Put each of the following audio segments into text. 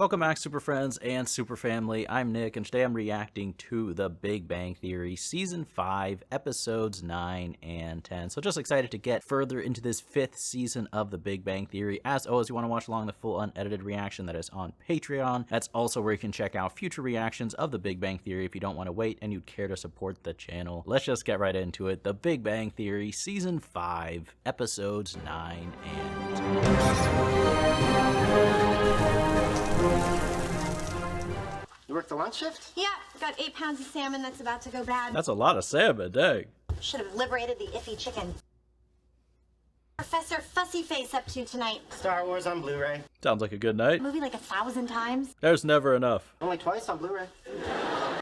Welcome back, Super Friends and Super Family. I'm Nick, and today I'm reacting to The Big Bang Theory, Season 5, Episodes 9 and 10. So just excited to get further into this 5th season of The Big Bang Theory. As always, you want to watch along the full unedited reaction that is on Patreon. That's also where you can check out future reactions of The Big Bang Theory if you don't want to wait and you'd care to support the channel. Let's just get right into it. The Big Bang Theory, Season 5, Episodes 9 and 10. You work the lunch shift? Yeah, got 8 pounds of salmon that's about to go bad. That's a lot of salmon, dang. Should have liberated the iffy chicken. Professor Fussy Face up to tonight? Star Wars on Blu-ray. Sounds like a good night. Movie like 1,000 times. There's never enough. Only twice on Blu-ray.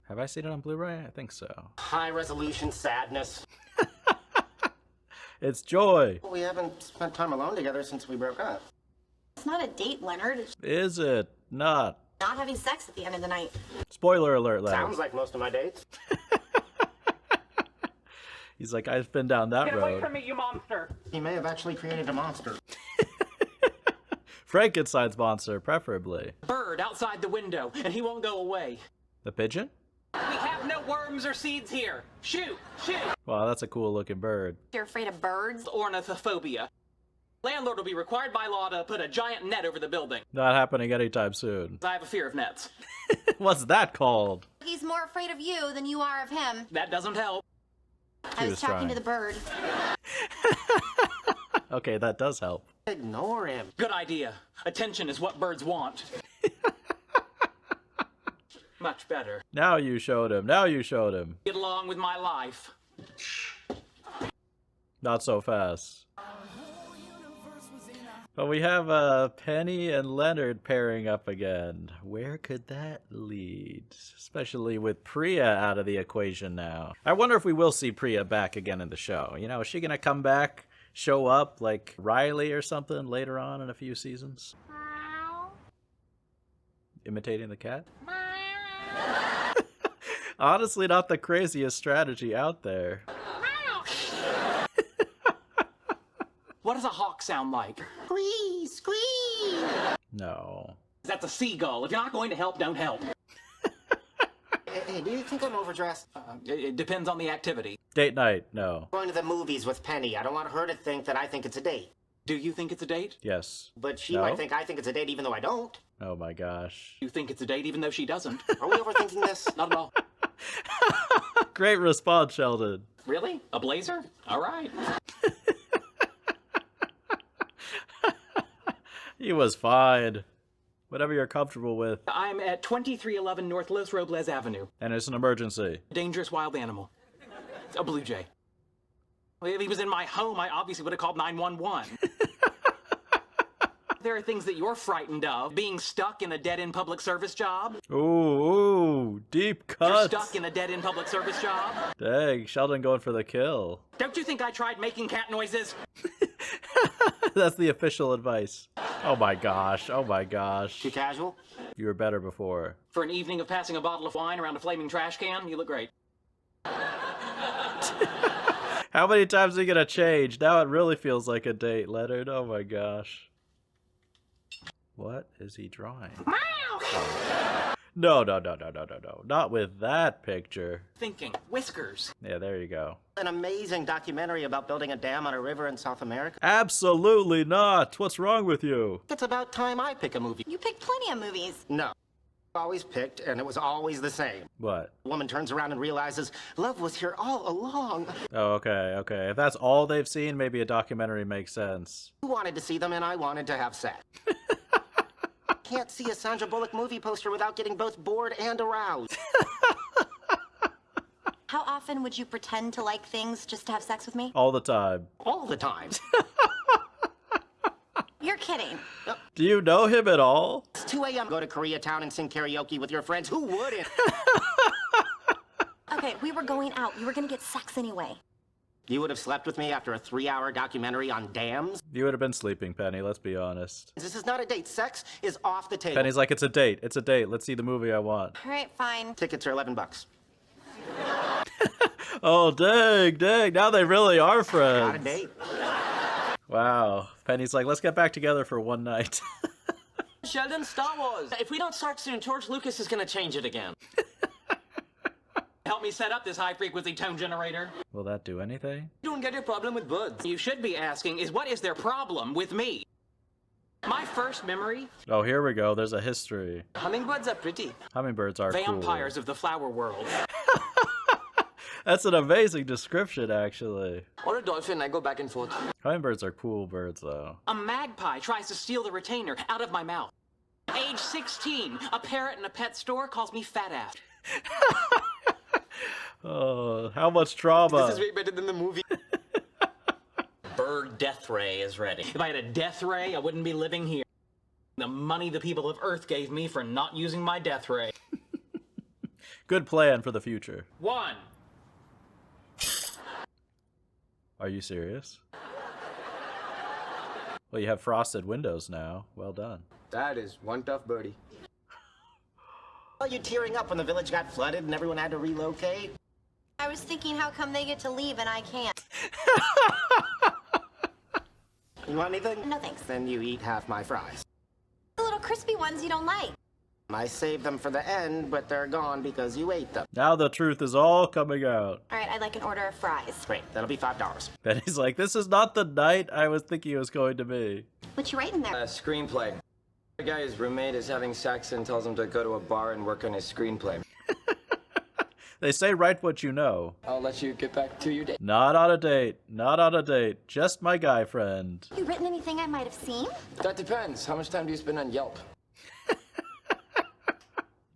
Have I seen it on Blu-ray? I think so. High resolution sadness. It's joy. We haven't spent time alone together since we broke up. It's not a date, Leonard. It's Is it not? not having sex at the end of the night. Spoiler alert, Leonard. Sounds like most of my dates. He's like, I've been down that Get road. away from me, you monster! He may have actually created a monster. Frankenstein's monster, preferably. Bird outside the window, and he won't go away. The pigeon? We have no worms or seeds here. Shoot! Shoot! Wow, that's a cool looking bird. You're afraid of birds? Ornithophobia. Landlord will be required by law to put a giant net over the building. Not happening anytime soon. I have a fear of nets. What's that called? He's more afraid of you than you are of him. That doesn't help. I was was talking trying. to the bird. Okay, that does help. Ignore him. Good idea. Attention is what birds want. Much better. Now you showed him. Now you showed him. Get along with my life. Not so fast. But we have Penny and Leonard pairing up again. Where could that lead? Especially with Priya out of the equation now. I wonder if we will see Priya back again in the show. You know, is she gonna come back, show up like Riley or something later on in a few seasons? Imitating the cat? Honestly, not the craziest strategy out there. What does a hawk sound like? Squeeze, squeeze. No. That's a seagull. If you're not going to help, don't help. Hey, do you think I'm overdressed? It depends on the activity. Date night? No. Going to the movies with Penny. I don't want her to think that I think it's a date. Do you think it's a date? Yes. But she No? might think I think it's a date even though I don't. Oh my gosh. You think it's a date even though she doesn't? Are we overthinking this? Not at all. Great response, Sheldon. Really? A blazer? All right. He was fine. Whatever you're comfortable with. I'm at 2311 North Los Robles Avenue. And it's an emergency. Dangerous wild animal. A blue jay. Well, if he was in my home, I obviously would have called 911. There are things that you're frightened of. Being stuck in a dead-end public service job. Ooh, deep You're cuts. stuck in a dead-end public service job. Dang, Sheldon going for the kill. Don't you think I tried making cat noises? That's the official advice. Oh my gosh, oh my gosh. Too casual? You were better before. For an evening of passing a bottle of wine around a flaming trash can, you look great. How many times are you gonna change? Now it really feels like a date, Leonard. Oh my gosh. What is he drawing? No. Not with that picture. Thinking. Whiskers. Yeah, there you go. An amazing documentary about building a dam on a river in South America. Absolutely not. What's wrong with you? It's about time I pick a movie. You picked plenty of movies. No. Always picked, and it was always the same. What? The woman turns around and realizes love was here all along. Oh, okay. If that's all they've seen, maybe a documentary makes sense. You wanted to see them, and I wanted to have sex. Can't see a Sandra Bullock movie poster without getting both bored and aroused. How often would you pretend to like things just to have sex with me? All the time. All the time. You're kidding. Do you know him at all? It's 2 a.m. Go to Koreatown and sing karaoke with your friends. Who wouldn't? Okay, we were going out. You were gonna get sex anyway. You would have slept with me after a 3-hour documentary on dams? You would have been sleeping, Penny, let's be honest. This is not a date. Sex is off the table. Penny's like, it's a date. It's a date. Let's see the movie I want. All right, fine. Tickets are $11. Oh, dang. Now they really are Not a friends. date. Wow. Penny's like, let's get back together for one night. Sheldon, Star Wars. If we don't start soon, George Lucas is gonna change it again. Help me set up this high-frequency tone generator. Will that do anything? You don't get a problem with birds. You should be asking is what is their problem with me? My first memory, Oh, here we go. There's a history. Hummingbirds are pretty. Hummingbirds are vampires cool. of the flower world. That's an amazing description, actually. Or a dolphin, I go back and forth. Hummingbirds are cool birds, though. A magpie tries to steal the retainer out of my mouth. Age 16, a parrot in a pet store calls me fat ass. Oh, how much trauma. This is way better than the movie. Bird death ray is ready. If I had a death ray, I wouldn't be living here. The money the people of Earth gave me for not using my death ray. Good plan for the future. 1. Are you serious? Well, you have frosted windows now. Well done. That is one tough birdie. Are you tearing up when the village got flooded and everyone had to relocate? I was thinking, how come they get to leave and I can't? You want anything? No thanks. Then you eat half my fries. The little crispy ones you don't like. I saved them for the end, but they're gone because you ate them. Now the truth is all coming out. All right, I'd like an order of fries. Great, that'll be $5. Benny's like, this is not the night I was thinking it was going to be. What you writing there? Screenplay. The guy's roommate is having sex and tells him to go to a bar and work on his screenplay. They say write what you know. I'll let you get back to your date. Not on a date. Not on a date. Just my guy friend. You written anything I might have seen? That depends. How much time do you spend on Yelp?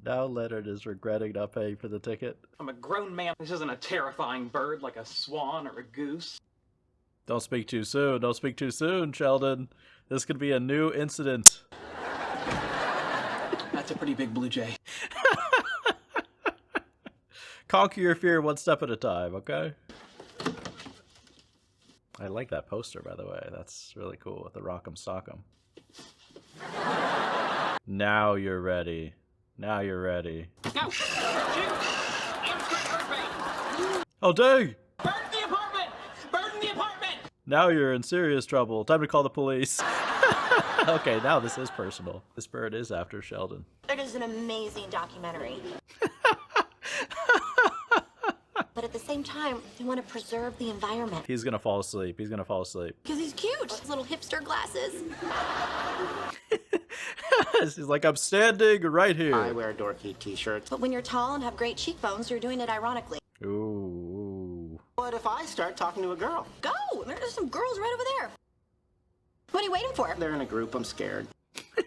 Now Leonard is regretting not paying for the ticket. I'm a grown man. This isn't a terrifying bird like a swan or a goose. Don't speak too soon. Don't speak too soon, Sheldon. This could be a new incident. That's a pretty big blue jay. Conquer your fear one step at a time, okay? I like that poster, by the way. That's really cool with the Rock'em Sock'em. Now you're ready. Now you're ready. Go! Shoot! Instant bird bait! Oh, dang! Bird in the apartment! Bird in the apartment! Now you're in serious trouble. Time to call the police. Okay, now this is personal. This bird is after Sheldon. It is an amazing documentary. But at the same time, they want to preserve the environment. He's gonna fall asleep. He's gonna fall asleep. Because he's cute. His little hipster glasses. He's like, I'm standing right here. I wear dorky t-shirts. But when you're tall and have great cheekbones, you're doing it ironically. Ooh. What if I start talking to a girl? Go! There's some girls right over there. What are you waiting for? They're in a group, I'm scared. Come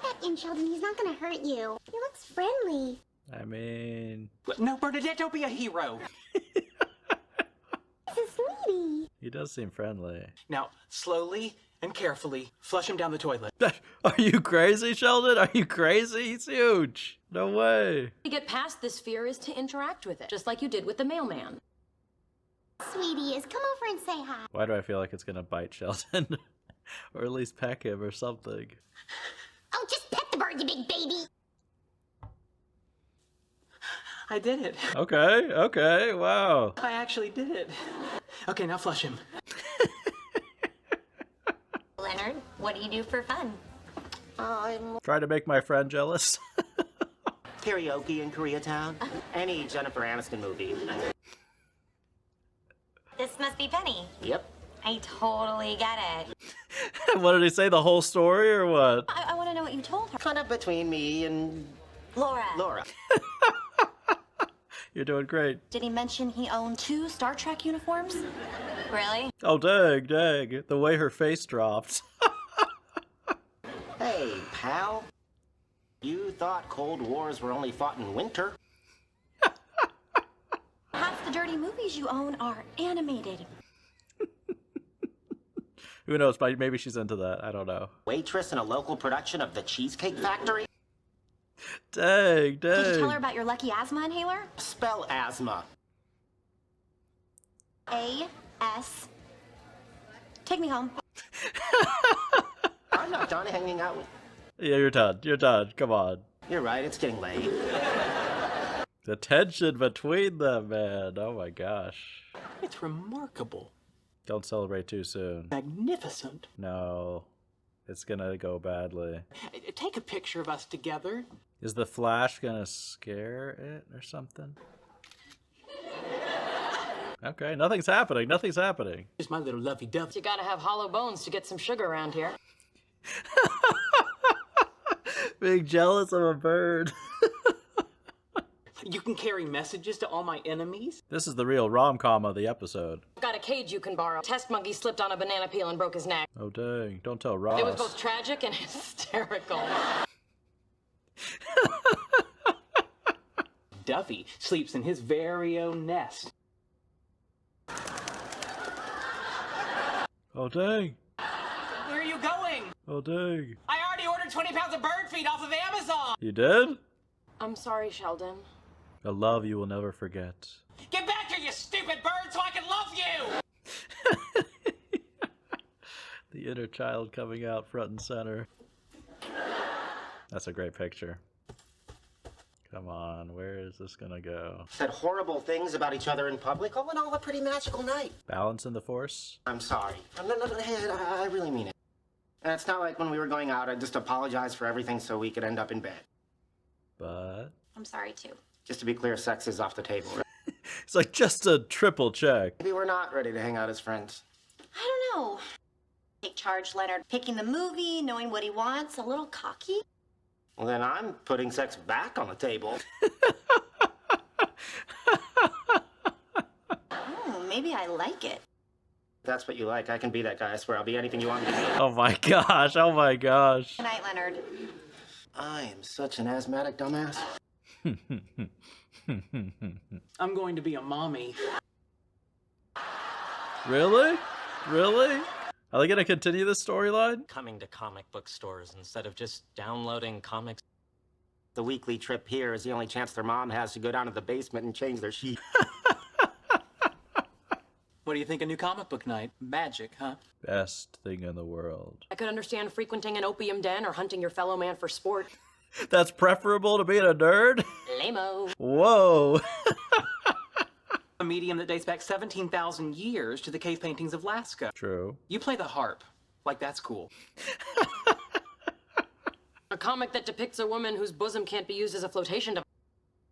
back in, Sheldon. He's not gonna hurt you. He looks friendly. I mean, No, Bernadette, don't be a hero. He's a sweetie. he does seem friendly. Now, slowly and carefully, flush him down the toilet. Are you crazy, Sheldon? Are you crazy? He's huge. No way. To get past this fear is to interact with it, just like you did with the mailman. Sweetie is. Come over and say hi. Why do I feel like it's gonna bite Sheldon? Or at least peck him or something. Oh, just pet the bird, you big baby. I did it. Okay, wow. I actually did it. Okay, now flush him. Leonard, what do you do for fun? I'm Try to make my friend jealous. karaoke in Koreatown. Any Jennifer Aniston movie. This must be Penny. Yep. I totally get it. What did he say? The whole story or what? I want to know what you told her. Kind of between me and Laura. Laura. You're doing great. Did he mention he owned 2 Star Trek uniforms? Really? Oh, dang. The way her face dropped. Hey, pal. You thought Cold Wars were only fought in winter? Half the dirty movies you own are animated. Who knows? Maybe she's into that. I don't know. Waitress in a local production of The Cheesecake Factory? Dang. Did you tell her about your lucky asthma inhaler? Spell asthma. A-S. Take me home. I'm not done hanging out with... Yeah, you're done. Come on. You're right, it's getting late. The tension between them, man. Oh my gosh. It's remarkable. Don't celebrate too soon. Magnificent. No. it's gonna go badly. Take a picture of us together. Is the flash gonna scare it or something? Okay, nothing's happening. Nothing's happening. Just my little lovey-dovey. You gotta have hollow bones to get some sugar around here. Being jealous of a bird. You can carry messages to all my enemies. This is the real rom-com of the episode. Got a cage you can borrow. Test monkey slipped on a banana peel and broke his neck. Oh dang, don't tell Ross. It was both tragic and hysterical. Duffy sleeps in his very own nest. Oh dang. Where are you going? Oh dang. I already ordered 20 pounds of bird feed off of Amazon. You did? I'm sorry, Sheldon. A love you will never forget. Get back here, you stupid bird, so I can love you! The inner child coming out front and center. That's a great picture. Come on, where is this gonna go? Said horrible things about each other in public. All in all, a pretty magical night. Balance in the force? I'm sorry. No, I really mean it. And it's not like when we were going out, I just apologized for everything so we could end up in bed. But... I'm sorry, too. Just to be clear, sex is off the table. Right? It's like just a triple check. Maybe we're not ready to hang out as friends. I don't know. Take charge, Leonard. Picking the movie, knowing what he wants, a little cocky. Well, then I'm putting sex back on the table. Maybe I like it. If that's what you like, I can be that guy. I swear I'll be anything you want me to be. Oh my gosh, oh my gosh. Good night, Leonard. I am such an asthmatic dumbass. I'm going to be a mommy. Really? Really? Are they gonna continue this storyline? Coming to comic book stores instead of just downloading comics. The weekly trip here is the only chance their mom has to go down to the basement and change their sheet. What do you think of new comic book night? Magic, huh? Best thing in the world. I could understand frequenting an opium den or hunting your fellow man for sport. That's preferable to being a nerd? Lame-o. Whoa. A medium that dates back 17,000 years to the cave paintings of Lascaux. True. You play the harp. Like, that's cool. A comic that depicts a woman whose bosom can't be used as a flotation device.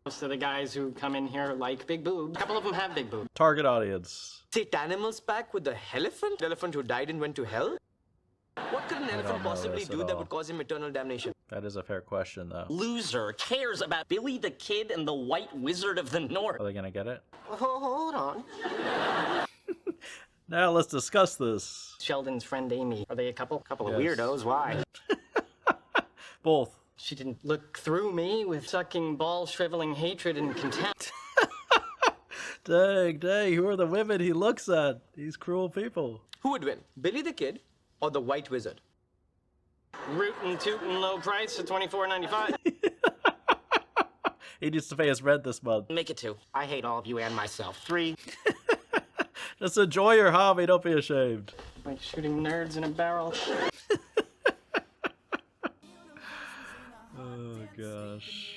Most of the guys who come in here like big boobs. A couple of them have big boobs. Target audience. Sit animals pack with the elephant? Elephant who died and went to hell? What could an elephant don't know possibly this at do that all. would cause him eternal damnation? That is a fair question, though. Loser cares about Billy the Kid and the White Wizard of the North. Are they gonna get it? Hold on. Now let's discuss this. Sheldon's friend Amy. Are they a couple? Couple of Yes. weirdos. Why? Both. She didn't look through me with sucking, ball-shriveling hatred and contempt. Dang, dang, who are the women he looks at? These cruel people. Who would win, Billy the Kid or the White Wizard? Rootin' tootin' low price at $24.95. He needs to pay his rent this month. Make it 2. I hate all of you and myself. 3. Just enjoy your hobby, don't be ashamed. Like shooting nerds in a barrel. Oh gosh.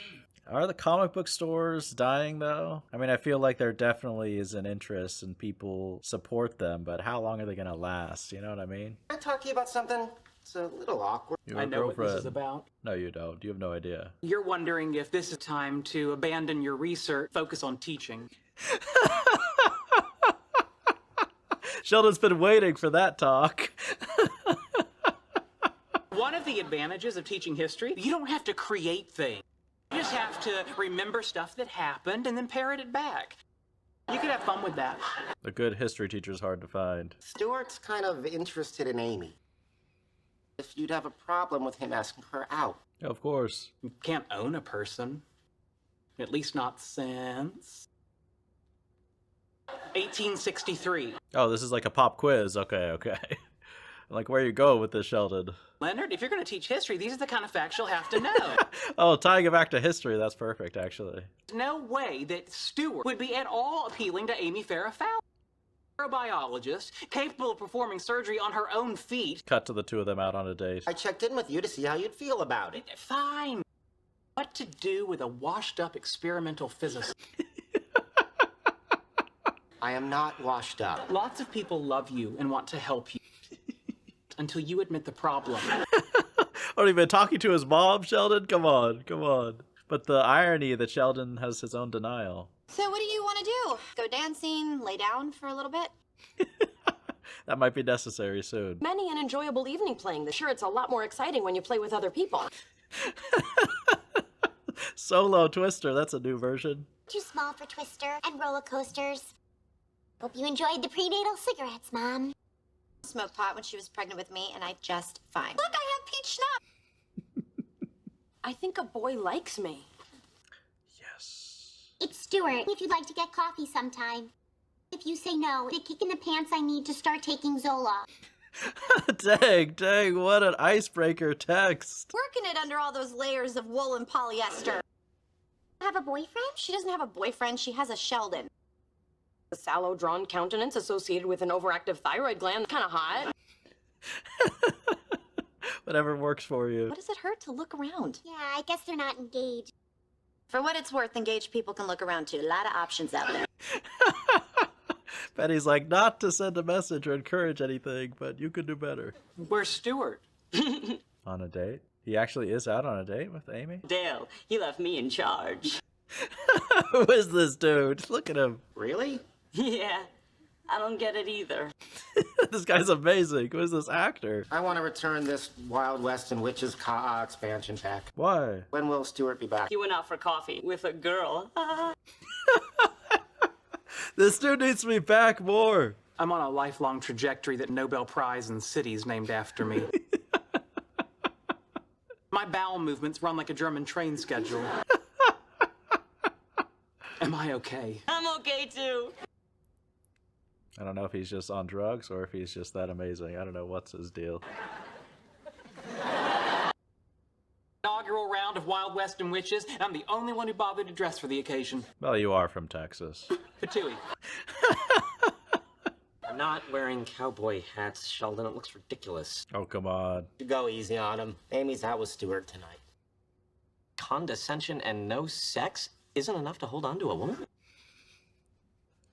Are the comic book stores dying though? I mean, I feel like there definitely is an interest and people support them, but how long are they gonna last? You know what I mean? Can I talk to you about something? It's a little awkward. Your I know what this is girlfriend. about. No, you don't. You have no idea. You're wondering if this is time to abandon your research, focus on teaching. Sheldon's been waiting for that talk. One of the advantages of teaching history, you don't have to create things. You just have to remember stuff that happened and then parrot it back. You could have fun with that. A good history teacher's hard to find. Stuart's kind of interested in Amy. If you'd have a problem with him asking her out. Of course. You can't own a person. At least not since 1863. Oh, this is like a pop quiz. Okay, okay. Like, where you go with this, Sheldon? Leonard, if you're going to teach history, these are the kind of facts you'll have to know. Oh, tying it back to history, that's perfect, actually. There's no way that Stuart would be at all appealing to Amy Farrah Fowler. A biologist capable of performing surgery on her own feet. Cut to the two of them out on a date. I checked in with you to see how you'd feel about it. Fine. What to do with a washed-up experimental physicist? I am not washed up. Lots of people love you and want to help you. until you admit the problem. What, have you been talking to his mom, Sheldon? Come on, come on. But the irony that Sheldon has his own denial. So what do you want to do? Go dancing, lay down for a little bit? That might be necessary soon. Many an enjoyable evening playing. Sure, it's a lot more exciting when you play with other people. Solo Twister, that's a new version. Too small for Twister and roller coasters. Hope you enjoyed the prenatal cigarettes, Mom. Smoked pot when she was pregnant with me, and I just fine. Look, I have peach schnapps. I think a boy likes me. Yes. It's Stuart. If you'd like to get coffee sometime. If you say no, the kick in the pants I need to start taking Zola. Dang, what an icebreaker text. Working it under all those layers of wool and polyester. Have a boyfriend? She doesn't have a boyfriend, she has a Sheldon. A sallow, drawn countenance associated with an overactive thyroid gland. Kind of hot. Whatever works for you. What does it hurt to look around? Yeah, I guess they're not engaged. For what it's worth, engaged people can look around too. A lot of options out there. Penny's like, not to send a message or encourage anything, but you could do better. Where's Stuart? On a date? He actually is out on a date with Amy? Dale, he left me in charge. Who is this dude? Look at him. Really? Yeah, I don't get it either. This guy's amazing. Who is this actor? I want to return this Wild West and Witches Ka expansion pack. Why? When will Stuart be back? He went out for coffee with a girl. This dude needs to be back more. I'm on a lifelong trajectory that Nobel Prize in cities named after me. My bowel movements run like a German train schedule. Am I okay? I'm okay too. I don't know if he's just on drugs or if he's just that amazing. I don't know what's his deal. Inaugural round of Wild West and Witches, and I'm the only one who bothered to dress for the occasion. Well, you are from Texas. Patooey. I'm not wearing cowboy hats, Sheldon. It looks ridiculous. Oh, come on. You go easy on him. Amy's out with Stuart tonight. Condescension and no sex isn't enough to hold on to a woman?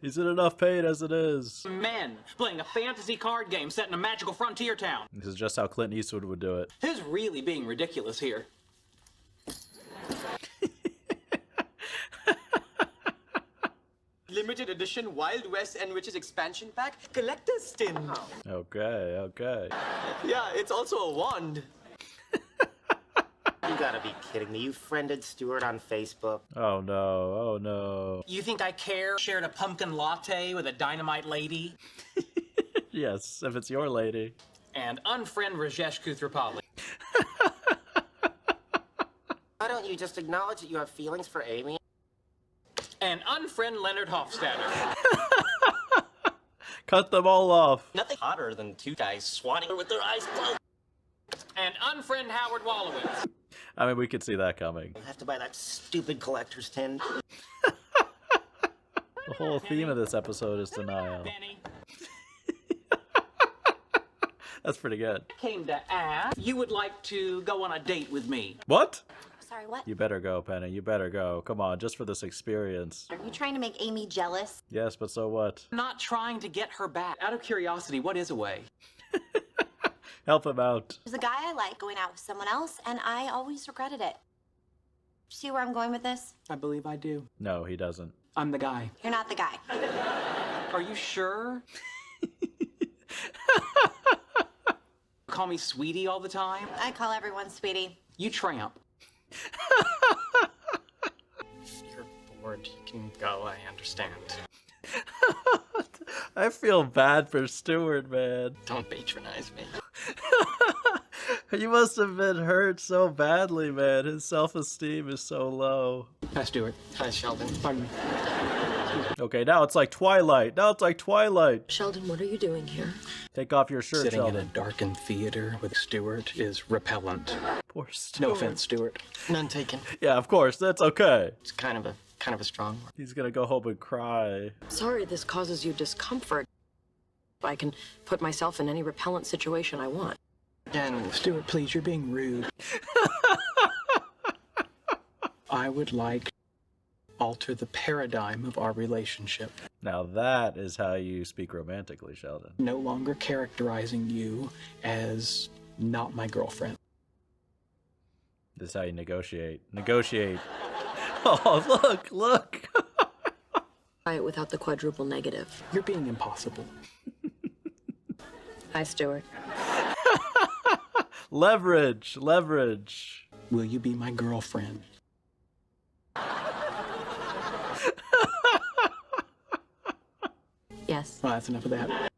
He's in enough pain as it is. Men playing a fantasy card game set in a magical frontier town. This is just how Clint Eastwood would do it. Who's really being ridiculous here? Limited edition Wild West and Witches expansion pack, collector's tin. Okay. Yeah, it's also a wand. You gotta be kidding me. You friended Stuart on Facebook. Oh no. You think I care? Shared a pumpkin latte with a dynamite lady? Yes, if it's your lady. And unfriend Rajesh Kuthrapali. Why don't you just acknowledge that you have feelings for Amy? And unfriend Leonard Hofstadter. Cut them all off. Nothing hotter than two guys swatting with their eyes closed. And unfriend Howard Wolowitz. I mean, we could see that coming. I have to buy that stupid collector's tin. The whole theme of this episode is denial. Penny. That's pretty good. Came to ask you would like to go on a date with me. What? Sorry, what? You better go, Penny. You better go. Come on, just for this experience. Are you trying to make Amy jealous? Yes, but so what? I'm not trying to get her back. Out of curiosity, what is a way? Help him out. There's a guy I like going out with someone else, and I always regretted it. See where I'm going with this? I believe I do. No, he doesn't. I'm the guy. You're not the guy. Are you sure? Call me sweetie all the time? I call everyone sweetie. You tramp. If you're bored, you can go, I understand. I feel bad for Stuart, man. Don't patronize me. He must have been hurt so badly, man. His self-esteem is so low. Hi, Stuart. Hi, Sheldon. Pardon me. Okay, now it's like Twilight. Sheldon, what are you doing here? Take off your shirt, Sitting in a Sheldon. darkened theater with Stuart is repellent. Poor Stuart. No offense, Stuart. None taken. Yeah, of course. That's okay. It's kind of a strong word. He's gonna go home and cry. Sorry this causes you discomfort. I can put myself in any repellent situation I want. Again, Stuart, please, you're being rude. I would like to alter the paradigm of our relationship. Now that is how you speak romantically, Sheldon. No longer characterizing you as not my girlfriend. This is how you negotiate. Negotiate. Oh, look. Try it without the quadruple negative. You're being impossible. Hi, Stuart. Leverage. Will you be my girlfriend? Yes. Well, that's enough of that.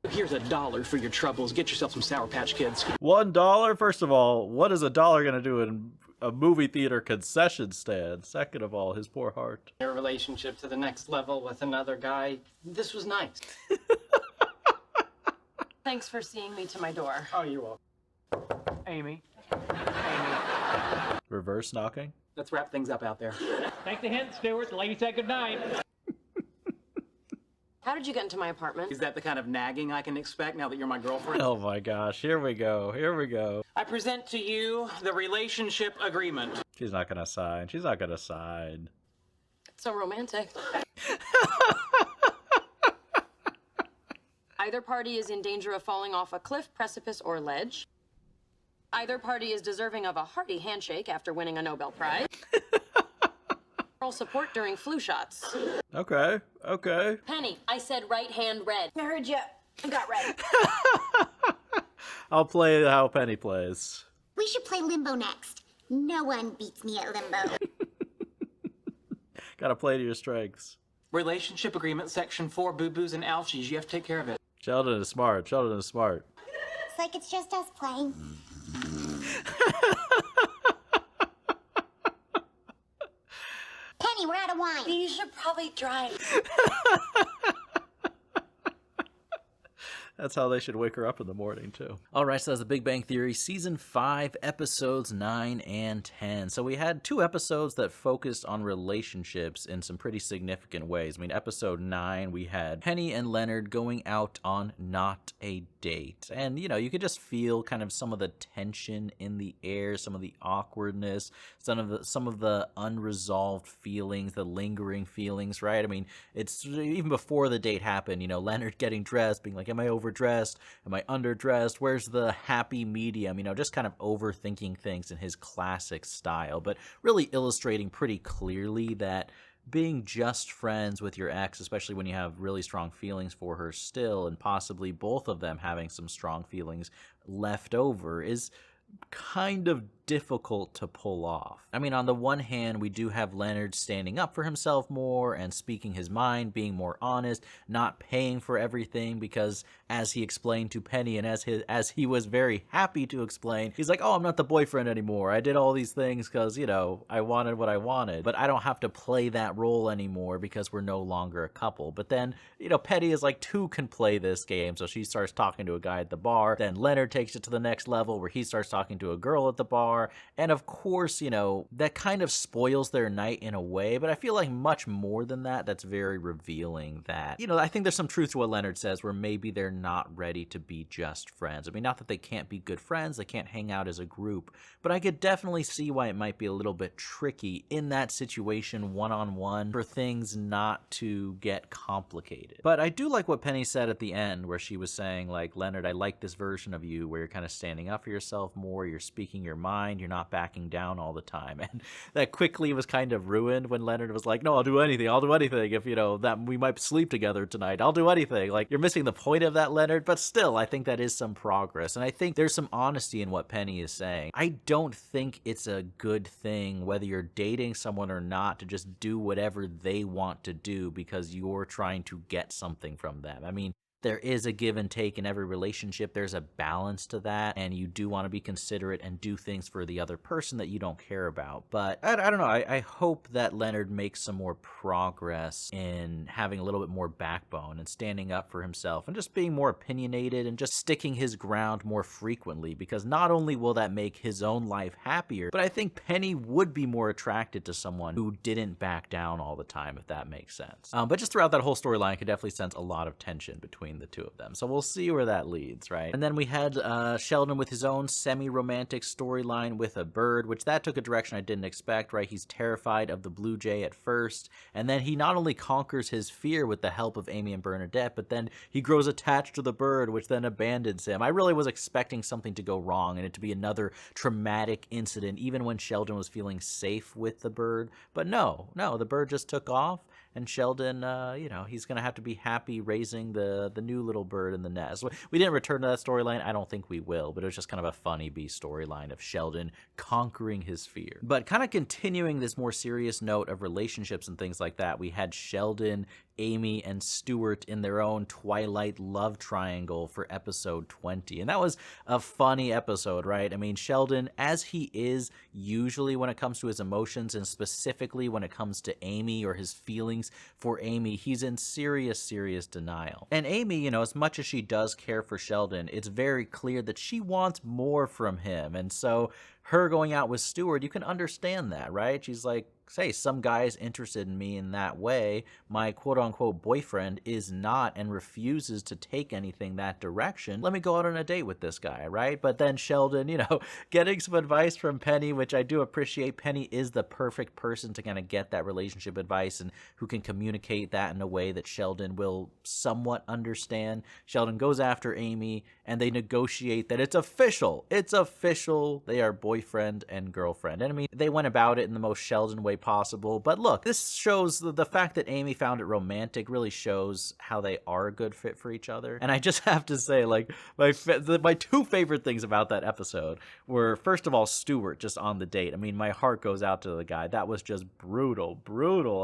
Here's $1 for your troubles. Get yourself some Sour Patch Kids. $1? First of all, what is $1 gonna do in a movie theater concession stand? Second of all, his poor heart. Your relationship to the next level with another guy. This was nice. Thanks for seeing me to my door. Oh, you're welcome. Amy. Reverse knocking? Let's wrap things up out there. Take the hint, Stuart. The lady said goodnight. How did you get into my apartment? Is that the kind of nagging I can expect now that you're my girlfriend? Oh my gosh, here we go. I present to you the relationship agreement. She's not gonna sign. So romantic. Either party is in danger of falling off a cliff, precipice, or ledge. Either party is deserving of a hearty handshake after winning a Nobel Prize. Moral support during flu shots. Okay. Penny, I said right hand red. I heard you. I got red. I'll play how Penny plays. We should play limbo next. No one beats me at limbo. Gotta play to your strengths. Relationship agreement, section 4, boo-boos and ouchies. You have to take care of it. Sheldon is smart. It's like it's just us playing. Penny, we're out of wine. You should probably drive. That's how they should wake her up in the morning, too. All right, so that's The Big Bang Theory, Season 5, Episodes 9 and 10. So we had 2 episodes that focused on relationships in some pretty significant ways. I mean, Episode 9, we had Penny and Leonard going out on not a date. And, you could just feel kind of some of the tension in the air, some of the awkwardness, some of the unresolved feelings, the lingering feelings, right? I mean, it's even before the date happened, Leonard getting dressed, being like, am I overdressed? Am I underdressed? Where's the happy medium? Just kind of overthinking things in his classic style, but really illustrating pretty clearly that being just friends with your ex, especially when you have really strong feelings for her still, and possibly both of them having some strong feelings left over, is kind of difficult to pull off. I mean, on the one hand, we do have Leonard standing up for himself more and speaking his mind, being more honest, not paying for everything, because as he explained to Penny and as he was very happy to explain, he's like, oh, I'm not the boyfriend anymore. I did all these things because, I wanted what I wanted, but I don't have to play that role anymore because we're no longer a couple. But then, Penny is like, 2 can play this game, so she starts talking to a guy at the bar. Then Leonard takes it to the next level where he starts talking to a girl at the bar. And of course, that kind of spoils their night in a way, but I feel like much more than that, that's very revealing that, I think there's some truth to what Leonard says, where maybe they're not ready to be just friends. I mean, not that they can't be good friends, they can't hang out as a group, but I could definitely see why it might be a little bit tricky in that situation one-on-one for things not to get complicated. But I do like what Penny said at the end, where she was saying, like, Leonard, I like this version of you where you're kind of standing up for yourself more, you're speaking your mind, you're not backing down all the time. And that quickly was kind of ruined when Leonard was like, no, I'll do anything if that we might sleep together tonight, I'll do anything. Like, you're missing the point of that, Leonard, but still, I think that is some progress, and I think there's some honesty in what Penny is saying. I don't think it's a good thing, whether you're dating someone or not, to just do whatever they want to do because you're trying to get something from them. I mean, there is a give and take in every relationship. There's a balance to that, and you do want to be considerate and do things for the other person that you don't care about. But I don't know. I hope that Leonard makes some more progress in having a little bit more backbone and standing up for himself and just being more opinionated and just sticking his ground more frequently, because not only will that make his own life happier, but I think Penny would be more attracted to someone who didn't back down all the time, if that makes sense. But just throughout that whole storyline, I could definitely sense a lot of tension between between the two of them. So we'll see where that leads, right? And then we had Sheldon with his own semi-romantic storyline with a bird, which that took a direction I didn't expect, right? He's terrified of the blue jay at first, and then he not only conquers his fear with the help of Amy and Bernadette, but then he grows attached to the bird, which then abandons him. I really was expecting something to go wrong and it to be another traumatic incident, even when Sheldon was feeling safe with the bird. But no, the bird just took off, and Sheldon, you know, he's going to have to be happy raising the new little bird in the nest. We didn't return to that storyline. I don't think we will, but it was just kind of a funny B storyline of Sheldon conquering his fear. But kind of continuing this more serious note of relationships and things like that, we had Sheldon, Amy, and Stuart in their own Twilight love triangle for episode 20. And that was a funny episode, right? I mean, Sheldon, as he is usually when it comes to his emotions, and specifically when it comes to Amy or his feelings for Amy, he's in serious denial. And Amy, you know, as much as she does care for Sheldon, it's very clear that she wants more from him. And so her going out with Stuart, you can understand that, right? She's like, say, some guy's interested in me in that way. My quote-unquote boyfriend is not and refuses to take anything that direction. Let me go out on a date with this guy, right? But then Sheldon, you know, getting some advice from Penny, which I do appreciate. Penny is the perfect person to kind of get that relationship advice and who can communicate that in a way that Sheldon will somewhat understand. Sheldon goes after Amy, and they negotiate that it's official. It's official. They are boyfriend and girlfriend. And I mean, they went about it in the most Sheldon way possible. But look, this shows the fact that Amy found it romantic really shows how they are a good fit for each other. And I just have to say, like, my two favorite things about that episode were, first of all, Stuart just on the date. I mean, my heart goes out to the guy. That was just brutal.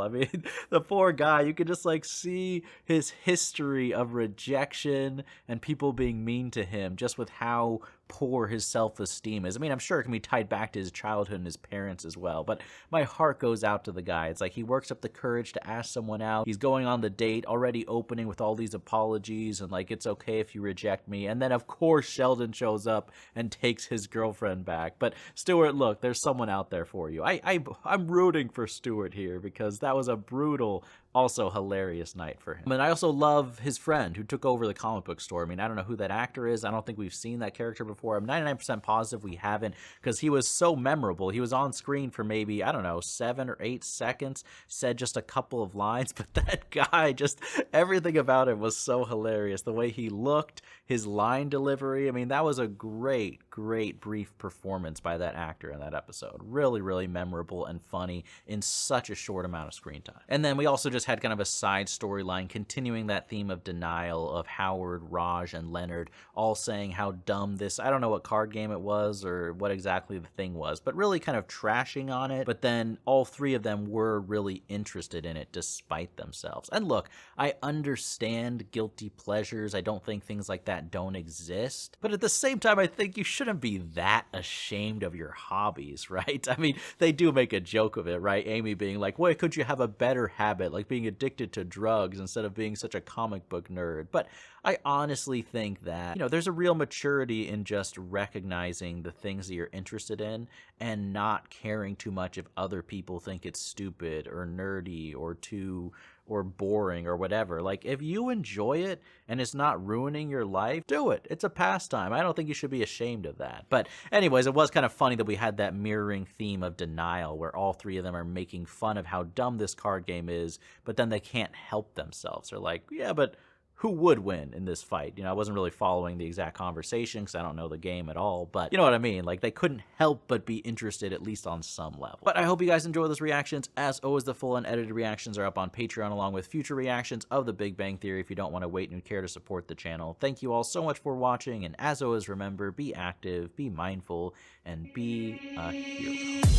I mean, the poor guy, you could just like see his history of rejection and people being mean to him just with how poor his self-esteem is. I mean, I'm sure it can be tied back to his childhood and his parents as well, but my heart goes out to the guy. It's like he works up the courage to ask someone out. He's going on the date, already opening with all these apologies and like, it's okay if you reject me. And then of course Sheldon shows up and takes his girlfriend back. But Stuart, look, there's someone out there for you. I'm rooting for Stuart here because that was a brutal, also hilarious night for him. And I also love his friend who took over the comic book store. I mean, I don't know who that actor is. I don't think we've seen that character before. I'm 99% positive we haven't because he was so memorable. He was on screen for maybe, I don't know, 7 or 8 seconds, said just a couple of lines, but that guy, just everything about him was so hilarious. The way he looked, his line delivery. I mean, that was a great brief performance by that actor in that episode. Really memorable and funny in such a short amount of screen time. And then we also just had kind of a side storyline continuing that theme of denial of Howard, Raj, and Leonard all saying how dumb this, I don't know what card game it was or what exactly the thing was, but really kind of trashing on it. But then all three of them were really interested in it despite themselves. And look, I understand guilty pleasures. I don't think things like that don't exist. But at the same time, I think you shouldn't be that ashamed of your hobbies, right? I mean, they do make a joke of it, right? Amy being like, why could you have a better habit, like being addicted to drugs instead of being such a comic book nerd? But I honestly think that, you know, there's a real maturity in just recognizing the things that you're interested in and not caring too much if other people think it's stupid or nerdy or boring or whatever. Like, if you enjoy it and it's not ruining your life, do it. It's a pastime. I don't think you should be ashamed of that. But anyways, it was kind of funny that we had that mirroring theme of denial where all three of them are making fun of how dumb this card game is, but then they can't help themselves. They're like, yeah, but who would win in this fight? You know, I wasn't really following the exact conversation because I don't know the game at all, but you know what I mean? Like, they couldn't help but be interested, at least on some level. But I hope you guys enjoy those reactions. As always, the full unedited reactions are up on Patreon along with future reactions of The Big Bang Theory if you don't want to wait and care to support the channel. Thank you all so much for watching, and as always, remember, be active, be mindful, and be a hero.